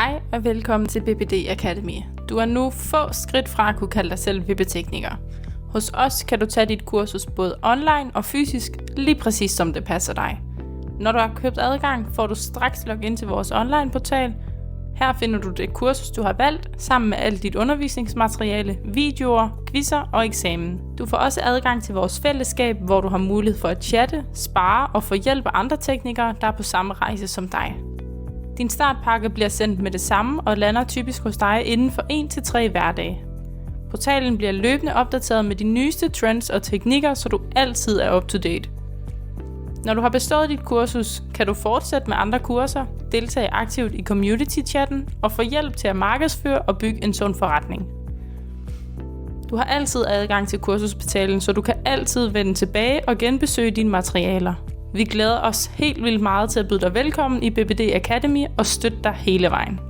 Hej og velkommen til BBD Academy. Du er nu få skridt fra at kunne kalde dig selv VB-tekniker. Hos os kan du tage dit kursus både online og fysisk, lige præcis som det passer dig. Når du har købt adgang, får du straks login til vores online-portal. Her finder du det kursus, du har valgt, sammen med alt dit undervisningsmateriale, videoer, quizzer og eksamen. Du får også adgang til vores fællesskab, hvor du har mulighed for at chatte, spare og få hjælp af andre teknikere, der er på samme rejse som dig. Din startpakke bliver sendt med det samme og lander typisk hos dig inden for 1-3 hverdage. Portalen bliver løbende opdateret med de nyeste trends og teknikker, så du altid er up to date. Når du har bestået dit kursus, kan du fortsætte med andre kurser, deltage aktivt i community-chatten og få hjælp til at markedsføre og bygge en sund forretning. Du har altid adgang til kursusportalen, så du kan altid vende tilbage og genbesøge dine materialer. Vi glæder os helt vildt meget til at byde dig velkommen i BBD Academy og støtte dig hele vejen.